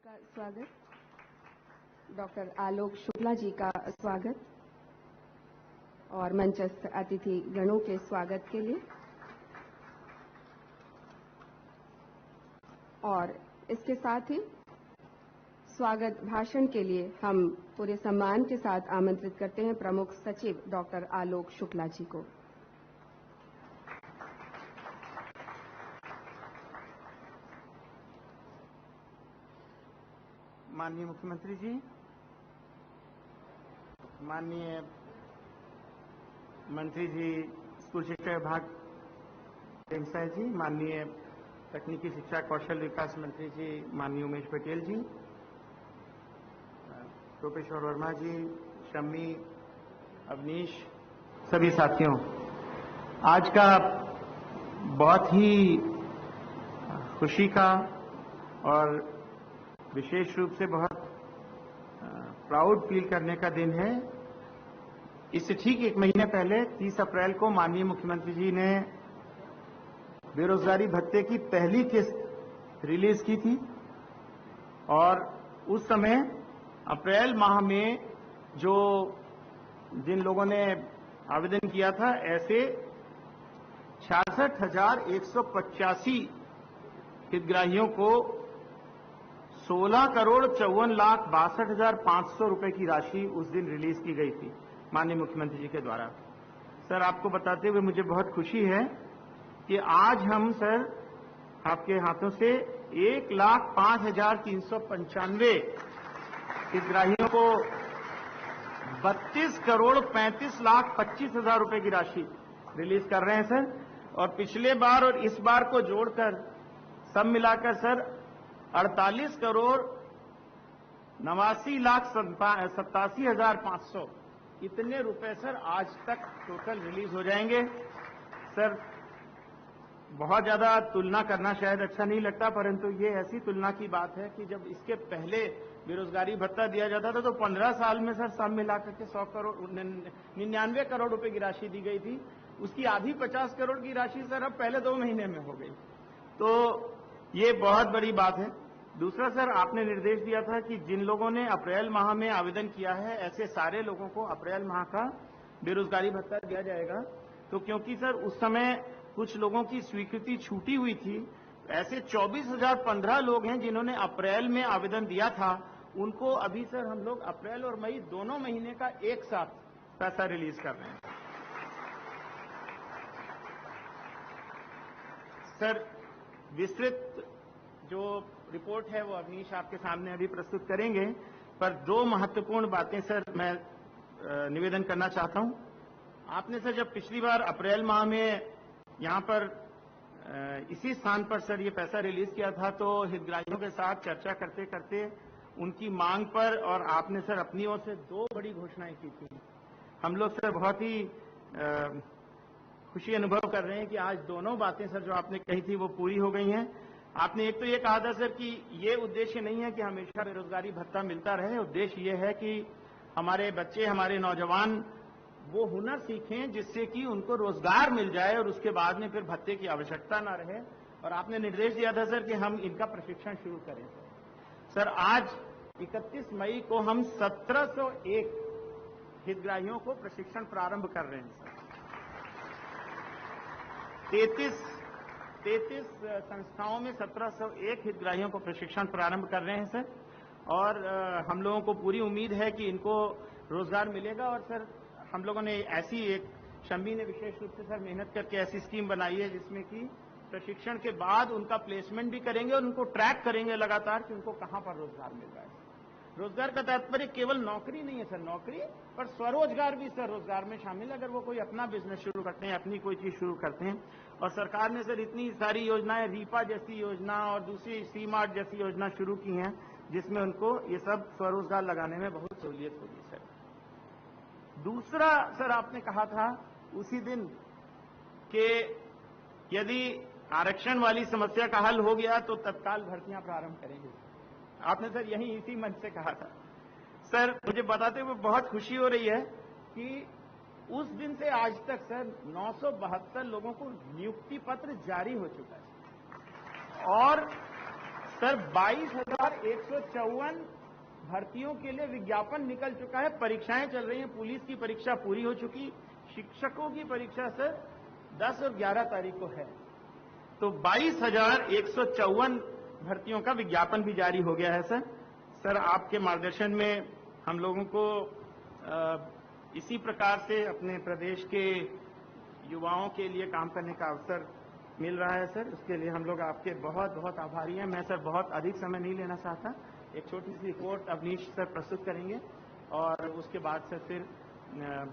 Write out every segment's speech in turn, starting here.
का स्वागत, डॉक्टर आलोक शुक्ला जी का स्वागत और मंचस्थ अतिथि गणों के स्वागत के लिए और इसके साथ ही स्वागत भाषण के लिए हम पूरे सम्मान के साथ आमंत्रित करते हैं प्रमुख सचिव डॉक्टर आलोक शुक्ला जी को। माननीय मुख्यमंत्री जी, माननीय मंत्री जी स्कूल शिक्षा विभाग प्रेमसाय जी, माननीय तकनीकी शिक्षा कौशल विकास मंत्री जी माननीय उमेश पटेल जी, प्रोफेसर वर्मा जी, शम्मी, अवनीश, सभी साथियों, आज का बहुत ही खुशी का और विशेष रूप से बहुत प्राउड फील करने का दिन है। इससे ठीक एक महीने पहले 30 अप्रैल को माननीय मुख्यमंत्री जी ने बेरोजगारी भत्ते की पहली किस्त रिलीज की थी और उस समय अप्रैल माह में जिन लोगों ने आवेदन किया था, ऐसे 66,185 हितग्राहियों को 16,54,62,500 रुपए की राशि उस दिन रिलीज की गई थी माननीय मुख्यमंत्री जी के द्वारा। सर, आपको बताते हुए मुझे बहुत खुशी है कि आज हम सर आपके हाथों से 1,05,395 हितग्राहियों को 32,35,25,000 रुपए की राशि रिलीज कर रहे हैं सर। और पिछले बार और इस बार को जोड़कर सब मिलाकर सर 48,89,87,500 इतने रुपए सर आज तक टोटल रिलीज हो जाएंगे। सर, बहुत ज्यादा तुलना करना शायद अच्छा नहीं लगता, परंतु ये ऐसी तुलना की बात है कि जब इसके पहले बेरोजगारी भत्ता दिया जाता था तो 15 साल में सर सब मिलाकर के 99 करोड़ रुपए की राशि दी गई थी। उसकी आधी 50 करोड़ की राशि सर अब पहले 2 महीने में हो गई, तो ये बहुत बड़ी बात है। दूसरा सर, आपने निर्देश दिया था कि जिन लोगों ने अप्रैल माह में आवेदन किया है, ऐसे सारे लोगों को अप्रैल माह का बेरोजगारी भत्ता दिया जाएगा। तो क्योंकि सर उस समय कुछ लोगों की स्वीकृति छूटी हुई थी, ऐसे 24,015 लोग हैं जिन्होंने अप्रैल में आवेदन दिया था, उनको अभी सर हम लोग अप्रैल और मई दोनों महीने का एक साथ पैसा रिलीज कर रहे हैं। सर, विस्तृत जो रिपोर्ट है वो अवनीश आपके सामने अभी प्रस्तुत करेंगे, पर 2 महत्वपूर्ण बातें सर मैं निवेदन करना चाहता हूं। आपने सर जब पिछली बार अप्रैल माह में यहां पर इसी स्थान पर सर ये पैसा रिलीज किया था, तो हितग्राहियों के साथ चर्चा करते करते उनकी मांग पर और आपने सर अपनी ओर से 2 बड़ी घोषणाएं की थी। हम लोग सर बहुत ही खुशी अनुभव कर रहे हैं कि आज दोनों बातें सर जो आपने कही थी वो पूरी हो गई हैं। आपने एक तो ये कहा था सर कि ये उद्देश्य नहीं है कि हमेशा बेरोजगारी भत्ता मिलता रहे, उद्देश्य ये है कि हमारे बच्चे, हमारे नौजवान वो हुनर सीखें जिससे कि उनको रोजगार मिल जाए और उसके बाद में फिर भत्ते की आवश्यकता ना रहे। और आपने निर्देश दिया था सर कि हम इनका प्रशिक्षण शुरू करें। सर, आज 31 मई को हम 1701 हितग्राहियों को प्रशिक्षण प्रारंभ कर रहे हैं सर। 33 संस्थाओं में 1701 हितग्राहियों को प्रशिक्षण प्रारंभ कर रहे हैं सर। और हम लोगों को पूरी उम्मीद है कि इनको रोजगार मिलेगा। और सर हम लोगों ने ऐसी एक, शम्मी ने विशेष रूप से सर मेहनत करके ऐसी स्कीम बनाई है जिसमें कि प्रशिक्षण के बाद उनका प्लेसमेंट भी करेंगे और उनको ट्रैक करेंगे लगातार कि उनको कहां पर रोजगार मिल रहा है। रोजगार का तात्पर्य केवल नौकरी नहीं है सर, नौकरी पर स्वरोजगार भी सर रोजगार में शामिल है। अगर वो कोई अपना बिजनेस शुरू करते हैं, अपनी कोई चीज शुरू करते हैं। और सरकार ने सर इतनी सारी योजनाएं, रीपा जैसी योजना और दूसरी सी मार्ट जैसी योजना शुरू की हैं जिसमें उनको ये सब स्वरोजगार लगाने में बहुत सहूलियत होगी सर। दूसरा सर, आपने कहा था उसी दिन कि यदि आरक्षण वाली समस्या का हल हो गया तो तत्काल भर्तियां प्रारंभ करेंगे। आपने सर यही इसी मंच से कहा था। सर, मुझे बताते हुए बहुत खुशी हो रही है कि उस दिन से आज तक सर 972 लोगों को नियुक्ति पत्र जारी हो चुका है और सर 22,154 भर्तियों के लिए विज्ञापन निकल चुका है, परीक्षाएं चल रही हैं, पुलिस की परीक्षा पूरी हो चुकी, शिक्षकों की परीक्षा सर 10 और 11 तारीख को है। तो 22,154 भर्तियों का विज्ञापन भी जारी हो गया है सर। सर आपके मार्गदर्शन में हम लोगों को इसी प्रकार से अपने प्रदेश के युवाओं के लिए काम करने का अवसर मिल रहा है सर। उसके लिए हम लोग आपके बहुत बहुत आभारी हैं। मैं सर बहुत अधिक समय नहीं लेना चाहता, एक छोटी सी रिपोर्ट अवनीश सर प्रस्तुत करेंगे और उसके बाद सर फिर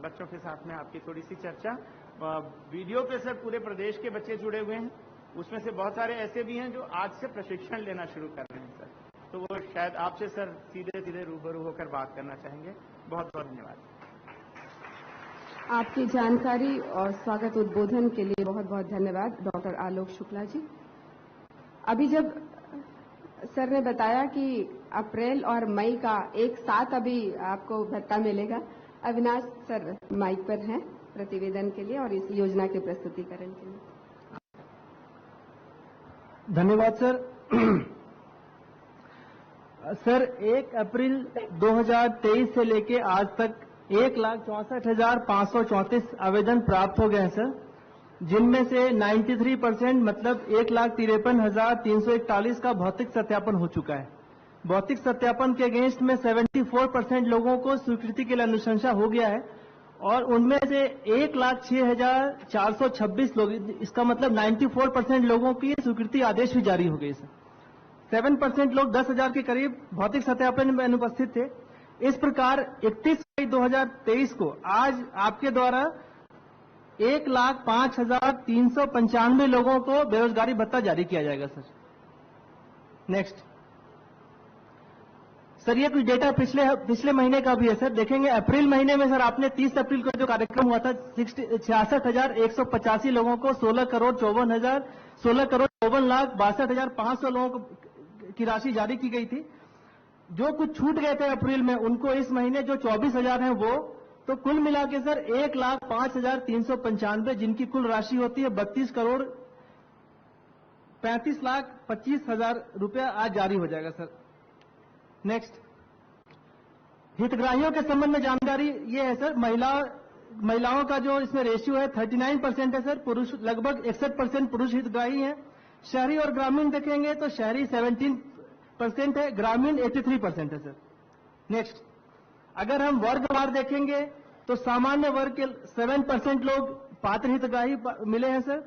बच्चों के साथ में आपकी थोड़ी सी चर्चा। वीडियो पे सर पूरे प्रदेश के बच्चे जुड़े हुए हैं, उसमें से बहुत सारे ऐसे भी हैं जो आज से प्रशिक्षण लेना शुरू कर रहे हैं सर, तो वो शायद आपसे सर सीधे सीधे रूबरू होकर बात करना चाहेंगे। बहुत बहुत धन्यवाद। आपकी जानकारी और स्वागत उद्बोधन के लिए बहुत बहुत धन्यवाद डॉक्टर आलोक शुक्ला जी। अभी जब सर ने बताया कि अप्रैल और मई का एक साथ अभी आपको भत्ता मिलेगा, अविनाश सर माइक पर हैं प्रतिवेदन के लिए और इस योजना के प्रस्तुतिकरण के लिए। धन्यवाद सर। सर 1 अप्रैल 2023 से लेके आज तक 1,64,534 आवेदन प्राप्त हो गए हैं सर, जिनमें से 93% मतलब 1,53,341 का भौतिक सत्यापन हो चुका है। भौतिक सत्यापन के अगेंस्ट में 74% लोगों को स्वीकृति के लिए अनुशंसा हो गया है और उनमें से 1,06,426 लोग, इसका मतलब 94% लोगों की स्वीकृति आदेश भी जारी हो गई सर। 7% लोग 10,000 के करीब भौतिक सत्यापन में अनुपस्थित थे। इस प्रकार 31 मई 2023 को आज आपके द्वारा 1,05,395 लोगों को बेरोजगारी भत्ता जारी किया जाएगा सर। नेक्स्ट सर, ये कुछ डेटा पिछले महीने का भी है सर। देखेंगे अप्रैल महीने में सर आपने 30 अप्रैल को जो कार्यक्रम हुआ था 66,185 लोगों को 16,54,62,500 लोगों को की राशि जारी की गई थी। जो कुछ छूट गए थे अप्रैल में उनको इस महीने जो 24,000 हैं वो, तो कुल मिला के सर 1,05,395 जिनकी कुल राशि होती है 32,35,25,000 रुपया आज जारी हो जाएगा सर। नेक्स्ट, हितग्राहियों के संबंध में जानकारी ये है सर, महिलाओं का जो इसमें रेशियो है 39% है सर, पुरुष लगभग 61% पुरुष हितग्राही हैं। शहरी और ग्रामीण देखेंगे तो शहरी 17% है, ग्रामीण 83% है सर। नेक्स्ट, अगर हम वर्गवार देखेंगे तो सामान्य वर्ग के 7% लोग पात्र हितग्राही मिले हैं सर।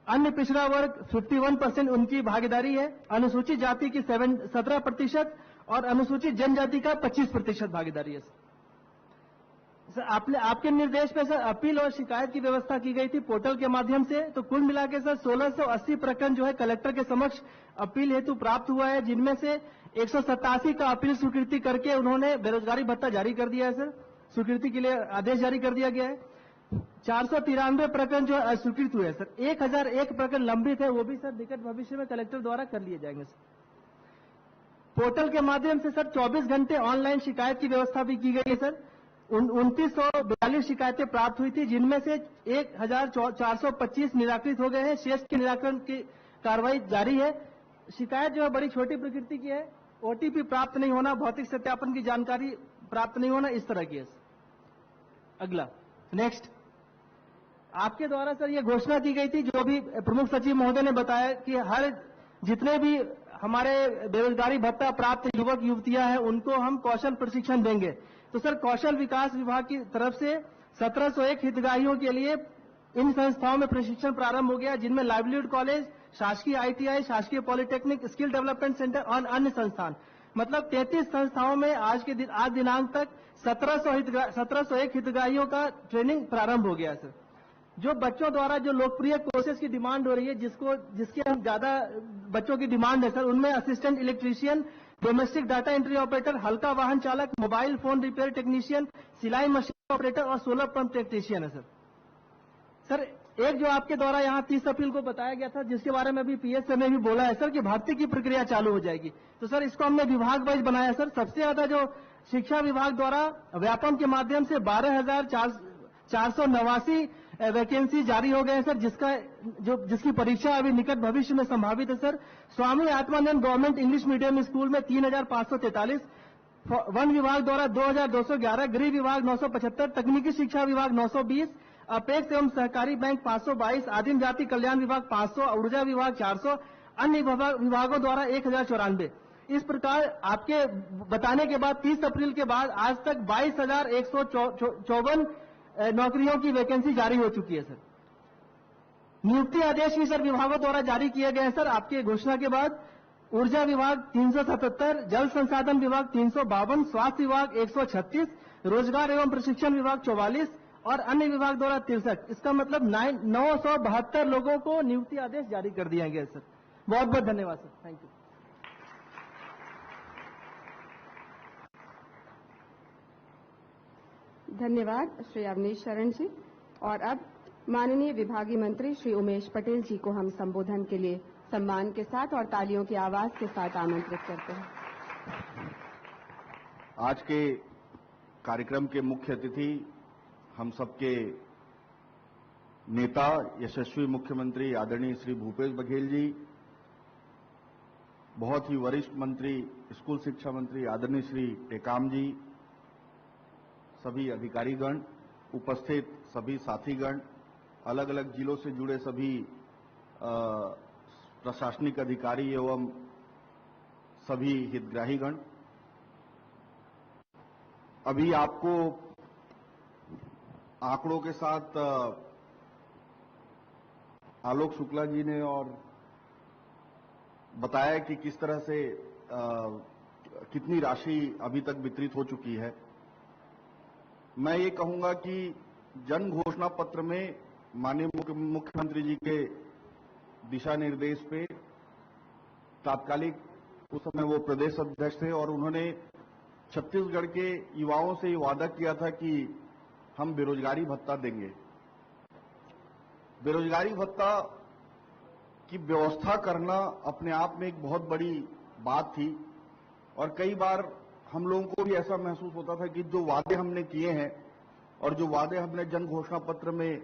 अन्य पिछड़ा वर्ग 51% उनकी भागीदारी है। अनुसूचित जाति की 17% और अनुसूचित जनजाति का 25% भागीदारी है सर। आपके निर्देश पे सर अपील और शिकायत की व्यवस्था की गई थी पोर्टल के माध्यम से, तो कुल मिला के सर 1680 प्रकरण जो है कलेक्टर के समक्ष अपील हेतु प्राप्त हुआ है, जिनमें से 187 का अपील स्वीकृति करके उन्होंने बेरोजगारी भत्ता जारी कर दिया है सर, स्वीकृति के लिए आदेश जारी कर दिया गया है। 493 प्रकरण जो है अस्वीकृत हुए हैं सर। 1001 प्रकरण लंबित है, वो भी सर निकट भविष्य में कलेक्टर द्वारा कर लिए जाएंगे सर। पोर्टल के माध्यम से सर 24 घंटे ऑनलाइन शिकायत की व्यवस्था भी की गई है सर। 2942 शिकायतें प्राप्त हुई थी, जिनमें से 1,425 निराकृत हो गए हैं। शेष के निराकरण की कार्रवाई जारी है। शिकायत जो है बड़ी छोटी प्रकृति की है, ओटीपी प्राप्त नहीं होना, भौतिक सत्यापन की जानकारी प्राप्त नहीं होना, इस तरह की है। अगला नेक्स्ट, आपके द्वारा सर ये घोषणा की गई थी, जो भी प्रमुख सचिव महोदय ने बताया कि हर जितने भी हमारे बेरोजगारी भत्ता प्राप्त युवक युवतियां हैं उनको हम कौशल प्रशिक्षण देंगे। तो सर कौशल विकास विभाग की तरफ से 1701 हितग्राहियों के लिए इन संस्थाओं में प्रशिक्षण प्रारंभ हो गया, जिनमें लाइवलीहुड कॉलेज, शासकीय आईटीआई, शासकीय पॉलिटेक्निक, स्किल डेवलपमेंट सेंटर और अन्य संस्थान, मतलब 33 संस्थाओं में आज दिनांक तक 1701 हितग्राहियों का ट्रेनिंग प्रारंभ हो गया सर। जो बच्चों द्वारा जो लोकप्रिय कोर्सेज की डिमांड हो रही है, जिसके हम ज्यादा बच्चों की डिमांड है सर, उनमें assistant electrician, domestic data entry operator, हल्का वाहन चालक, मोबाइल फोन रिपेयर टेक्नीशियन, सिलाई मशीन ऑपरेटर और सोलर पंप टेक्नीशियन है सर। सर एक जो आपके द्वारा यहाँ 30 अप्रैल को बताया गया था, जिसके बारे में अभी पीएस ने भी बोला है सर कि भर्ती की प्रक्रिया चालू हो जाएगी, तो सर इसको हमने विभाग वाइज बनाया सर। सबसे ज्यादा जो शिक्षा विभाग द्वारा व्यापम के माध्यम से 12,489 वैकेंसी जारी हो गए हैं सर, जिसकी परीक्षा अभी निकट भविष्य में संभावित है सर। Swami Atmanand government English medium school में 3543, वन विभाग द्वारा 2211, गृह विभाग 975, तकनीकी शिक्षा विभाग 920, अपेक्स एवं सहकारी बैंक 522, आदिम जाति कल्याण विभाग 500, ऊर्जा विभाग 400, अन्य विभागों द्वारा 1094। इस प्रकार आपके बताने के बाद 30 अप्रैल के बाद आज तक 22,154 नौकरियों की वैकेंसी जारी हो चुकी है सर। नियुक्ति आदेश भी सर विभागों द्वारा जारी किए गए हैं सर आपके घोषणा के बाद। ऊर्जा विभाग 377, जल संसाधन विभाग 352, स्वास्थ्य विभाग 136, रोजगार एवं प्रशिक्षण विभाग 44 और अन्य विभाग द्वारा 63। इसका मतलब 972 लोगों को नियुक्ति आदेश जारी कर दिया गया सर। बहुत बहुत धन्यवाद सर, थैंक यू। धन्यवाद श्री अवनीश शरण जी। और अब माननीय विभागीय मंत्री श्री उमेश पटेल जी को हम संबोधन के लिए सम्मान के साथ और तालियों की आवाज के साथ आमंत्रित करते हैं। आज के कार्यक्रम के मुख्य अतिथि हम सबके नेता यशस्वी मुख्यमंत्री आदरणीय श्री भूपेश बघेल जी, बहुत ही वरिष्ठ मंत्री स्कूल शिक्षा मंत्री आदरणीय श्री टेकाम जी, सभी अधिकारीगण, उपस्थित सभी साथीगण, अलग अलग जिलों से जुड़े सभी प्रशासनिक अधिकारी एवं सभी हितग्राहीगण, अभी आपको आंकड़ों के साथ आलोक शुक्ला जी ने और बताया कि किस तरह से कितनी राशि अभी तक वितरित हो चुकी है। मैं ये कहूंगा कि जन घोषणा पत्र में माननीय मुख्यमंत्री जी के दिशा निर्देश पे तात्कालिक उस समय वो प्रदेश अध्यक्ष थे और उन्होंने छत्तीसगढ़ के युवाओं से ये वादा किया था कि हम बेरोजगारी भत्ता देंगे। बेरोजगारी भत्ता की व्यवस्था करना अपने आप में एक बहुत बड़ी बात थी और कई बार हम लोगों को भी ऐसा महसूस होता था कि जो वादे हमने किए हैं और जो वादे हमने जन घोषणा पत्र में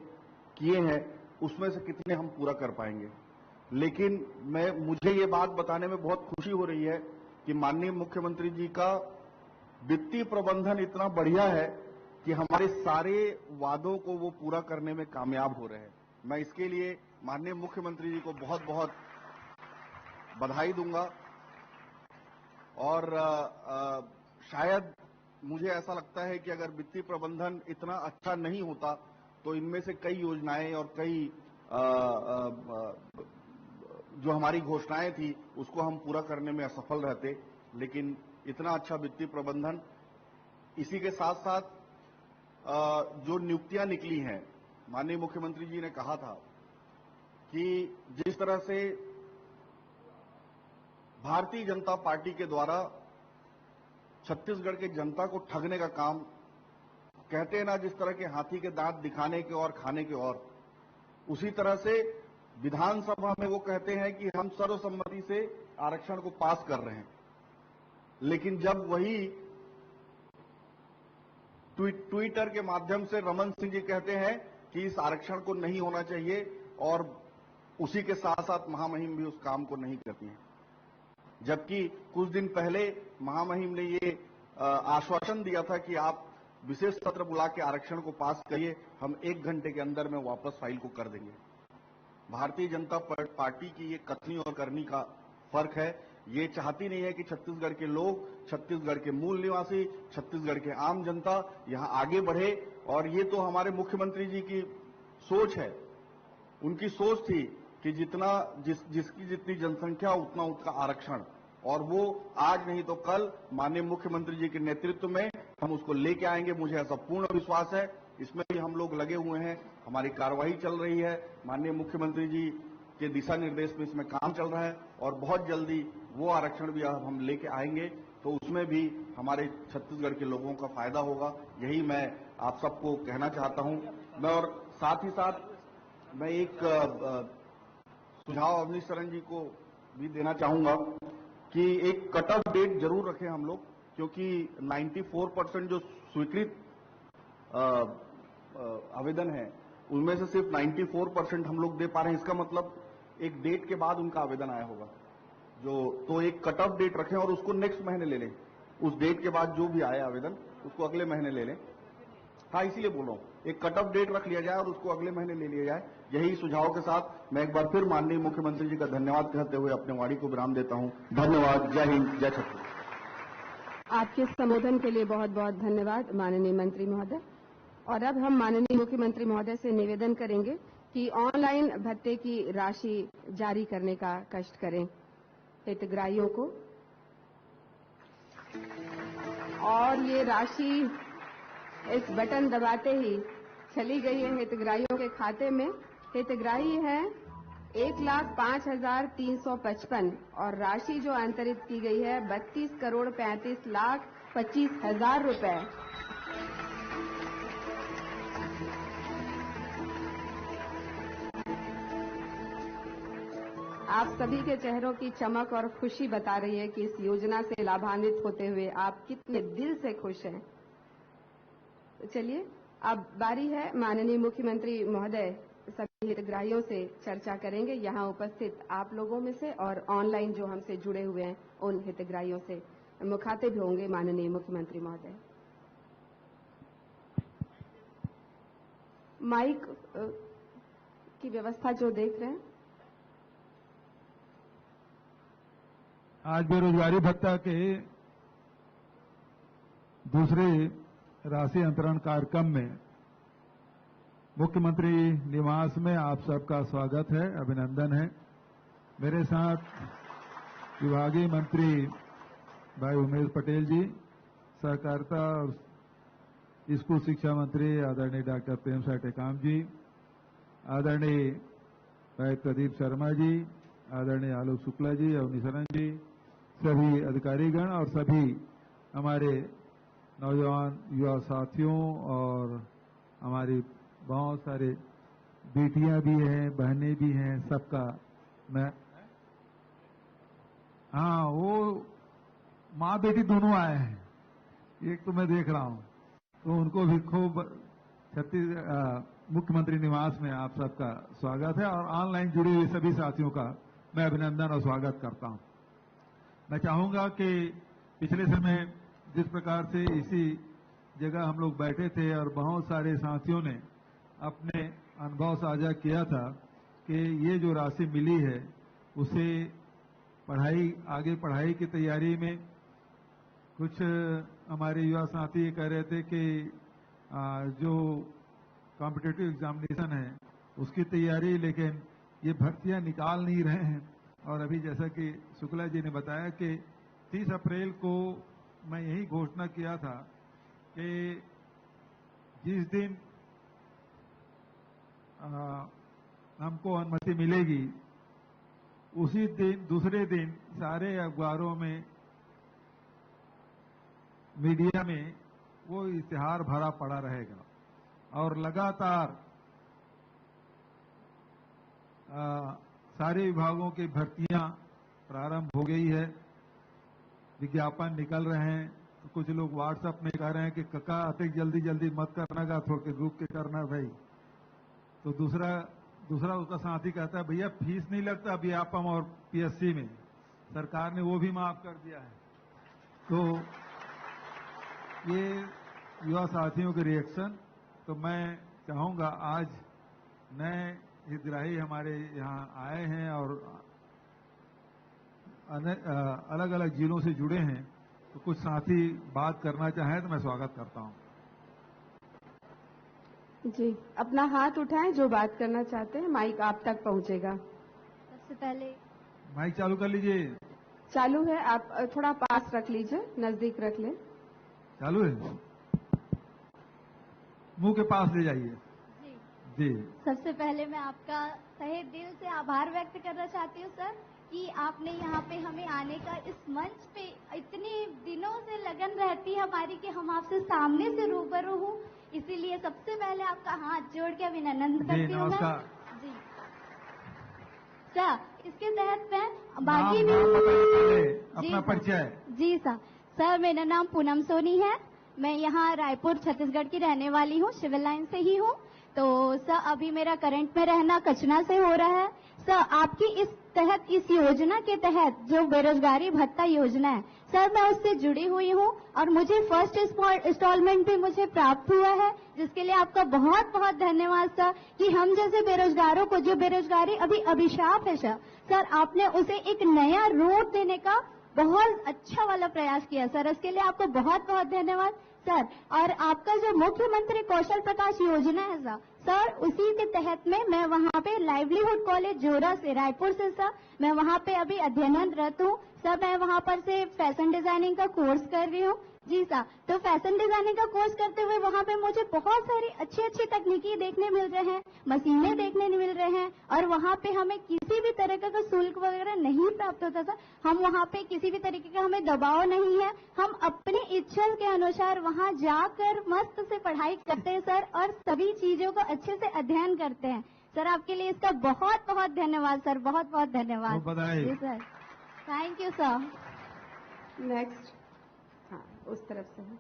किए हैं उसमें से कितने हम पूरा कर पाएंगे। लेकिन मुझे ये बात बताने में बहुत खुशी हो रही है कि माननीय मुख्यमंत्री जी का वित्तीय प्रबंधन इतना बढ़िया है कि हमारे सारे वादों को वो पूरा करने में कामयाब हो रहे हैं। मैं इसके लिए माननीय मुख्यमंत्री जी को बहुत बहुत बधाई दूंगा और शायद मुझे ऐसा लगता है कि अगर वित्तीय प्रबंधन इतना अच्छा नहीं होता तो इनमें से कई योजनाएं और कई जो हमारी घोषणाएं थी उसको हम पूरा करने में असफल रहते। लेकिन इतना अच्छा वित्तीय प्रबंधन, इसी के साथ साथ जो नियुक्तियां निकली हैं, माननीय मुख्यमंत्री जी ने कहा था कि जिस तरह से भारतीय जनता पार्टी के द्वारा छत्तीसगढ़ के जनता को ठगने का काम, कहते हैं ना जिस तरह के हाथी के दांत दिखाने के और खाने के और, उसी तरह से विधानसभा में वो कहते हैं कि हम सर्वसम्मति से आरक्षण को पास कर रहे हैं, लेकिन जब वही ट्विटर के माध्यम से रमन सिंह जी कहते हैं कि इस आरक्षण को नहीं होना चाहिए और उसी के साथ साथ महामहिम भी उस काम को नहीं करती हैं। जबकि कुछ दिन पहले महामहिम ने ये आश्वासन दिया था कि आप विशेष सत्र बुला के आरक्षण को पास करिए, हम 1 घंटे के अंदर में वापस फाइल को कर देंगे। भारतीय जनता पार्टी की ये कथनी और करनी का फर्क है। ये चाहती नहीं है कि छत्तीसगढ़ के लोग, छत्तीसगढ़ के मूल निवासी, छत्तीसगढ़ के आम जनता यहां आगे बढ़े। और ये तो हमारे मुख्यमंत्री जी की सोच है, उनकी सोच थी कि जिसकी जितनी जनसंख्या उतना उसका आरक्षण, और वो आज नहीं तो कल माननीय मुख्यमंत्री जी के नेतृत्व में हम उसको लेके आएंगे। मुझे ऐसा पूर्ण विश्वास है, इसमें भी हम लोग लगे हुए हैं, हमारी कार्यवाही चल रही है, माननीय मुख्यमंत्री जी के दिशा निर्देश में इसमें काम चल रहा है और बहुत जल्दी वो आरक्षण भी हम लेके आएंगे, तो उसमें भी हमारे छत्तीसगढ़ के लोगों का फायदा होगा। यही मैं आप सबको कहना चाहता हूं। मैं और साथ ही साथ मैं एक सुझाव अवनीश शरण जी को भी देना चाहूंगा कि एक कट ऑफ डेट जरूर रखें हम लोग, क्योंकि 94% जो स्वीकृत आवेदन है उनमें से सिर्फ 94% हम लोग दे पा रहे हैं। इसका मतलब एक डेट के बाद उनका आवेदन आया होगा, तो एक कट ऑफ डेट रखें और उसको नेक्स्ट महीने ले लें। उस डेट के बाद जो भी आए आवेदन उसको अगले महीने ले लें। हाँ, इसीलिए बोल रहा हूं, एक कट ऑफ डेट रख लिया जाए और उसको अगले महीने ले लिया जाए। यही सुझाव के साथ मैं एक बार फिर माननीय मुख्यमंत्री जी का धन्यवाद कहते हुए अपने वाणी को विराम देता हूं। धन्यवाद। जय हिंद, जय छत्तीसगढ़। आपके संबोधन के लिए बहुत बहुत धन्यवाद माननीय मंत्री महोदय। और अब हम माननीय मुख्यमंत्री महोदय से निवेदन करेंगे कि ऑनलाइन भत्ते की राशि जारी करने का कष्ट करें हितग्राहियों को। और ये राशि इस बटन दबाते ही चली गई है हितग्राहियों के खाते में। हितग्राही है 1,05,355 और राशि जो अंतरित की गई है 32,35,25,000 रुपए। आप सभी के चेहरों की चमक और खुशी बता रही है कि इस योजना से लाभान्वित होते हुए आप कितने दिल से खुश हैं। तो चलिए, अब बारी है माननीय मुख्यमंत्री महोदय सभी हितग्राहियों से चर्चा करेंगे, यहां उपस्थित आप लोगों में से और ऑनलाइन जो हमसे जुड़े हुए हैं उन हितग्राहियों से मुखातिब होंगे माननीय मुख्यमंत्री महोदय। माइक की व्यवस्था जो देख रहे हैं। आज बेरोजगारी भत्ता के दूसरे राशि अंतरण कार्यक्रम में मुख्यमंत्री निवास में आप सबका स्वागत है, अभिनंदन है। मेरे साथ विभागीय मंत्री भाई उमेश पटेल जी, सहकारिता और स्कूल शिक्षा मंत्री आदरणीय डॉक्टर प्रेमसाय टेकाम जी, आदरणीय भाई प्रदीप शर्मा जी, आदरणीय आलोक शुक्ला जी, अवनीशरण जी, सभी अधिकारीगण और सभी हमारे नौजवान युवा साथियों और हमारी बहुत सारे बेटियां भी हैं, बहनें भी हैं, सबका मैं वो माँ बेटी दोनों आए हैं, एक तो मैं देख रहा हूं, तो उनको भी खूब मुख्यमंत्री निवास में आप सबका स्वागत है और ऑनलाइन जुड़े हुए सभी साथियों का मैं अभिनंदन और स्वागत करता हूं। मैं चाहूंगा कि पिछले समय जिस प्रकार से इसी जगह हम लोग बैठे थे और बहुत सारे साथियों ने अपने अनुभव साझा किया था कि ये जो राशि मिली है उसे आगे पढ़ाई की तैयारी में कुछ हमारे युवा साथी कह रहे थे कि जो कॉम्पिटिटिव एग्जामिनेशन है उसकी तैयारी, लेकिन ये भर्तियां निकाल नहीं रहे हैं। और अभी जैसा कि शुक्ला जी ने बताया कि 30 अप्रैल को मैं यही घोषणा किया था कि जिस दिन हमको अनुमति मिलेगी उसी दिन दूसरे दिन सारे अखबारों में, मीडिया में वो इश्तिहार भरा पड़ा रहेगा और लगातार सारे विभागों की भर्तियां प्रारंभ हो गई है, विज्ञापन निकल रहे हैं। तो कुछ लोग व्हाट्सएप में कह रहे हैं कि कका अतिक जल्दी जल्दी मत करना का, थोड़ा रुक के करना भाई। तो दूसरा उसका साथी कहता है भैया फीस नहीं लगता व्यापम और पीएससी में, सरकार ने वो भी माफ कर दिया है। तो ये युवा साथियों के रिएक्शन, तो मैं चाहूंगा आज नए हितग्राही हमारे यहाँ आए हैं और अलग अलग जिलों से जुड़े हैं, तो कुछ साथी बात करना चाहें तो मैं स्वागत करता हूं। जी, अपना हाथ उठाएं जो बात करना चाहते हैं, माइक आप तक पहुंचेगा। सबसे पहले माइक चालू कर लीजिए। चालू है, आप थोड़ा पास रख लीजिए, नजदीक रख लें। चालू है, मुंह के पास ले जाइए। जी, सबसे पहले मैं आपका तहे दिल से आभार व्यक्त करना चाहती हूँ सर कि आपने यहाँ पे हमें आने का, इस मंच पे इतने दिनों से लगन रहती है हमारी कि हम आपसे सामने से रूबरू हूँ, इसीलिए सबसे पहले आपका हाथ जोड़ के अभिनंदन करती हूँ मैं। जी सर, इसके तहत मैं बाकी भी अपना परिचय। जी सर, मेरा नाम पूनम सोनी है, मैं यहाँ रायपुर छत्तीसगढ़ की रहने वाली हूँ, सिविल लाइन से ही हूँ। तो सर अभी मेरा करंट में रहना कचना से हो रहा है। सर आपकी इस योजना के तहत जो बेरोजगारी भत्ता योजना है सर, मैं उससे जुड़ी हुई हूँ और मुझे फर्स्ट इंस्टॉलमेंट भी मुझे प्राप्त हुआ है, जिसके लिए आपका बहुत बहुत धन्यवाद सर। कि हम जैसे बेरोजगारों को, जो बेरोजगारी अभी अभिशाप है सर, आपने उसे एक नया रूप देने का बहुत अच्छा वाला प्रयास किया सर, इसके लिए आपको बहुत बहुत धन्यवाद सर। और आपका जो मुख्यमंत्री कौशल प्रकाश योजना है सर, उसी के तहत में मैं वहाँ पे लाइवलीहुड कॉलेज जोरा से, रायपुर से सर, मैं वहाँ पे अभी अध्ययनरत हूँ सर। मैं वहाँ पर से फैशन डिजाइनिंग का कोर्स कर रही हूँ जी सर। तो फैशन डिजाइनिंग का कोर्स करते हुए वहाँ पे मुझे बहुत सारी अच्छी अच्छी तकनीकी देखने मिल रहे हैं, मशीनें देखने मिल रहे हैं, और वहाँ पे हमें किसी भी तरह का शुल्क वगैरह नहीं प्राप्त होता सर। हम वहाँ पे किसी भी तरीके का हमें दबाव नहीं है, हम अपनी इच्छा के अनुसार वहाँ जाकर मस्त से पढ़ाई करते हैं सर, और सभी चीजों को अच्छे से अध्ययन करते हैं सर। आपके लिए इसका बहुत बहुत धन्यवाद सर, बहुत बहुत धन्यवाद जी sir. Thank you sir. Next, हाँ उस तरफ से है।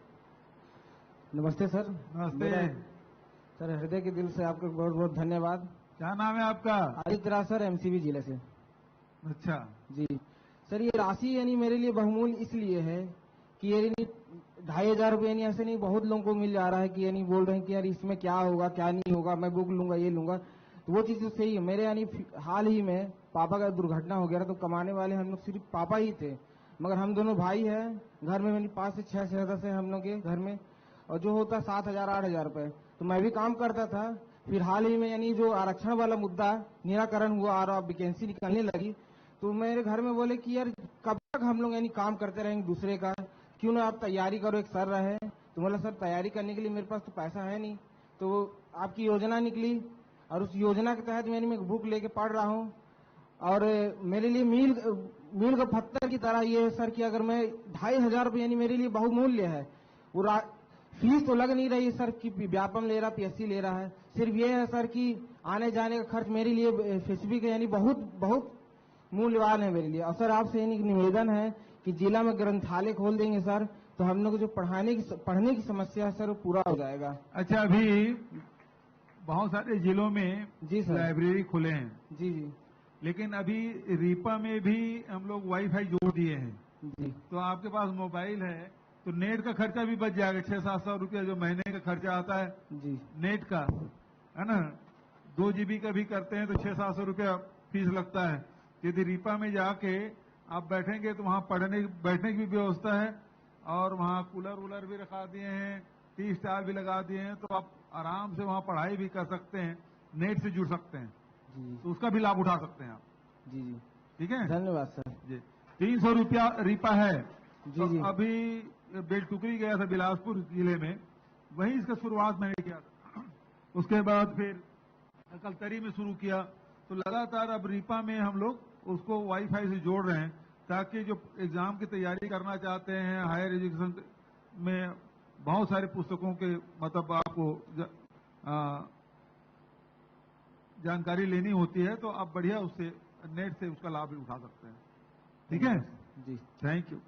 नमस्ते सर। नमस्ते सर, हृदय के दिल से आपको बहुत बहुत धन्यवाद। क्या नाम है आपका? आदित्य राज सर, एमसीबी जिले से। अच्छा जी सर, ये राशि यानी मेरे लिए बहुमूल्य इसलिए है कि ये 2,500 रुपये यानी ऐसे नहीं, बहुत लोगों को मिल जा रहा है कि यानी बोल रहे हैं कि यार इसमें क्या होगा क्या नहीं होगा, मैं बुक लूंगा ये लूंगा, तो वो चीज तो सही है। मेरे यानी हाल ही में पापा का दुर्घटना हो गया था, तो कमाने वाले हम लोग सिर्फ पापा ही थे, मगर हम दोनों भाई हैं घर में, मेरी 5 से 6 सदस्य हैं हम लोग के घर में, और जो होता 7,000 8,000 रुपए। तो मैं भी काम करता था। फिर हाल ही में यानी जो आरक्षण वाला मुद्दा निराकरण हुआ और वैकेंसी निकलने लगी, तो मेरे घर में बोले कि यार कब तक हम लोग यानी काम करते रहेंगे दूसरे का, क्यों ना आप तैयारी करो, एक सर रहे। तो बोला सर तैयारी करने के लिए मेरे पास तो पैसा है नहीं, तो आपकी योजना निकली और उस योजना के तहत मैं बुक लेके पढ़ रहा हूँ। और मेरे लिए मील का पत्थर की तरह ये है सर कि अगर मैं 2,500 रुपये यानी मेरे लिए बहुमूल्य है। वो फीस तो लग नहीं रही है सर कि व्यापम ले रहा, पीएससी ले रहा है, सिर्फ ये है सर कि आने जाने का खर्च मेरे लिए फीसबी का यानी बहुत बहुत मूल्यवान है मेरे लिए। और सर आपसे यानी निवेदन है कि जिला में ग्रंथालय खोल देंगे सर, तो हम लोग जो पढ़ने की समस्या है सर वो पूरा हो जाएगा। अच्छा, अभी बहुत सारे जिलों में जी सर लाइब्रेरी खुले हैं जी जी लेकिन अभी रीपा में भी हम लोग वाईफाई जोड़ दिए हैं। जी तो आपके पास मोबाइल है तो नेट का खर्चा भी बच जाएगा। 600-700 रुपया जो महीने का खर्चा आता है जी नेट का, है ना, 2 GB का भी करते हैं तो 600-700 रुपया फीस लगता है। यदि रीपा में जाके आप बैठेंगे तो वहाँ बैठने की भी व्यवस्था है, और वहाँ कूलर भी रखा दिए हैं, टी स्टार भी लगा दिए हैं, तो आप आराम से वहाँ पढ़ाई भी कर सकते हैं, नेट से जुड़ सकते हैं, जी तो उसका भी लाभ उठा सकते हैं आप। जी जी ठीक है, धन्यवाद सर जी। 300 रुपया रीपा है। जी तो जी अभी बेलटुकरी गया था बिलासपुर जिले में, वहीं इसका शुरुआत मैंने किया था। उसके बाद फिर कलतरी में शुरू किया, तो लगातार अब रीपा में हम लोग उसको वाईफाई से जोड़ रहे हैं, ताकि जो एग्जाम की तैयारी करना चाहते हैं हायर एजुकेशन में, बहुत सारे पुस्तकों के मतलब आपको जानकारी लेनी होती है, तो आप बढ़िया उससे नेट से उसका लाभ भी उठा सकते हैं। ठीक है जी thank you.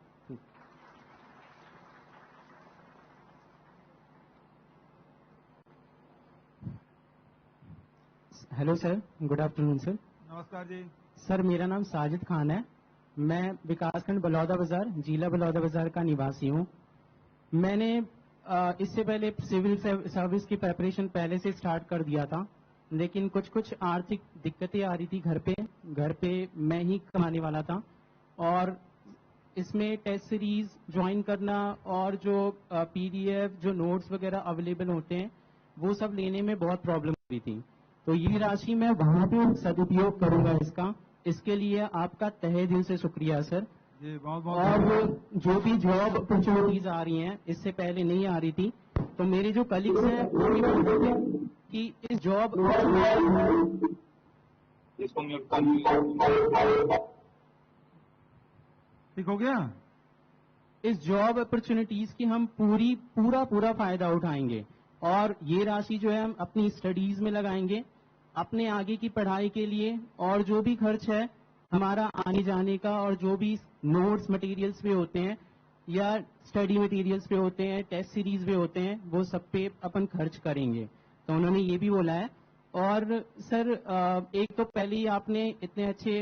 Hello sir, good afternoon sir. नमस्कार जी। सर मेरा नाम साजिद खान है, मैं विकासखंड बलौदा बाजार, जिला बलौदा बाजार का निवासी हूँ। मैंने इससे पहले सिविल सर्विस की प्रेपरेशन पहले से स्टार्ट कर दिया था, लेकिन कुछ आर्थिक दिक्कतें आ रही थी घर पे मैं ही कमाने वाला था, और इसमें टेस्ट सीरीज ज्वाइन करना और जो पीडीएफ जो नोट्स वगैरह अवेलेबल होते हैं वो सब लेने में बहुत प्रॉब्लम हो रही थी। तो ये राशि मैं वहां पे सदुपयोग करूंगा इसका, इसके लिए आपका तहे दिल से शुक्रिया सर। जी बहुत बहुत। और जो भी जॉब अपॉर्चुनिटीज आ रही हैं, इससे पहले नहीं आ रही थी, तो मेरे जो कलीग्स हैं वो भी बोल रहे थे कि इस जॉब ठीक हो गया, इस जॉब अपॉर्चुनिटीज की हम पूरा फायदा उठाएंगे, और ये राशि जो है हम अपनी स्टडीज में लगाएंगे, अपने आगे की पढ़ाई के लिए, और जो भी खर्च है हमारा आने जाने का, और जो भी नोट्स मटेरियल्स पे होते हैं या स्टडी मटेरियल्स पे होते हैं, टेस्ट सीरीज पे होते हैं, वो सब पे अपन खर्च करेंगे। तो उन्होंने ये भी बोला है। और सर एक तो पहले ही आपने इतने अच्छे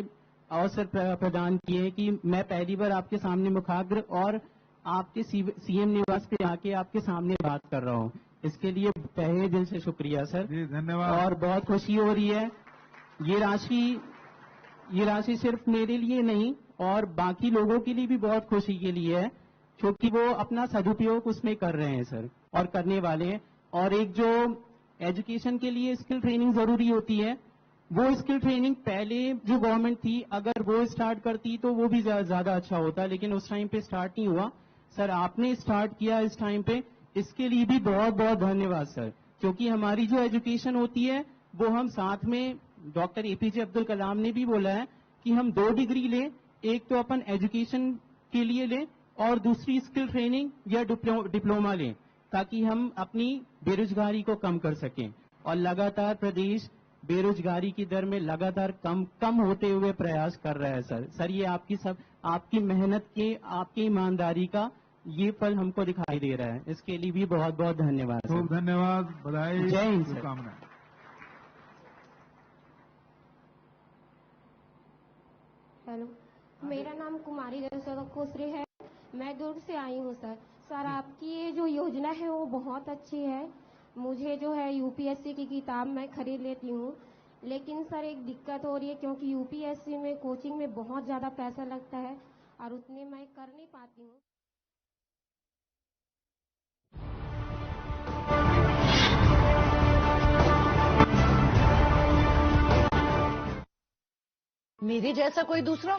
अवसर प्रदान किए कि मैं पहली बार आपके सामने मुखाग्र और आपके सीएम निवास पे आके आपके सामने बात कर रहा हूँ, इसके लिए तहे दिल से शुक्रिया सर। जी धन्यवाद। और बहुत खुशी हो रही है। ये राशि सिर्फ मेरे लिए नहीं और बाकी लोगों के लिए भी बहुत खुशी के लिए है, क्योंकि वो अपना सदुपयोग उसमें कर रहे हैं सर और करने वाले हैं। और एक जो एजुकेशन के लिए स्किल ट्रेनिंग जरूरी होती है, वो स्किल ट्रेनिंग पहले जो गवर्नमेंट थी अगर वो स्टार्ट करती तो वो भी ज्यादा अच्छा होता, लेकिन उस टाइम पे स्टार्ट नहीं हुआ। सर आपने स्टार्ट किया इस टाइम पे, इसके लिए भी बहुत बहुत धन्यवाद सर। क्योंकि हमारी जो एजुकेशन होती है वो हम साथ में, डॉक्टर एपीजे अब्दुल कलाम ने भी बोला है कि हम 2 डिग्री लें, एक तो अपन एजुकेशन के लिए लें और दूसरी स्किल ट्रेनिंग या डिप्लोमा लें, ताकि हम अपनी बेरोजगारी को कम कर सकें। और लगातार प्रदेश बेरोजगारी की दर में लगातार कम होते हुए प्रयास कर रहा है सर ये आपकी मेहनत के, आपकी ईमानदारी का ये फल हमको दिखाई दे रहा है, इसके लिए भी बहुत बहुत धन्यवाद सर। खूब धन्यवाद, बधाई, जय हिंद सर। शुभकामनाएं। हेलो, मेरा नाम कुमारी खुसरी है, मैं दुर्ग से आई हूँ सर। सर आपकी ये जो योजना है वो बहुत अच्छी है। मुझे जो है यूपीएससी की किताब मैं खरीद लेती हूँ, लेकिन सर एक दिक्कत हो रही है क्योंकि यूपीएससी में कोचिंग में बहुत ज़्यादा पैसा लगता है और उतने मैं कर नहीं पाती हूँ। मेरे जैसा कोई दूसरा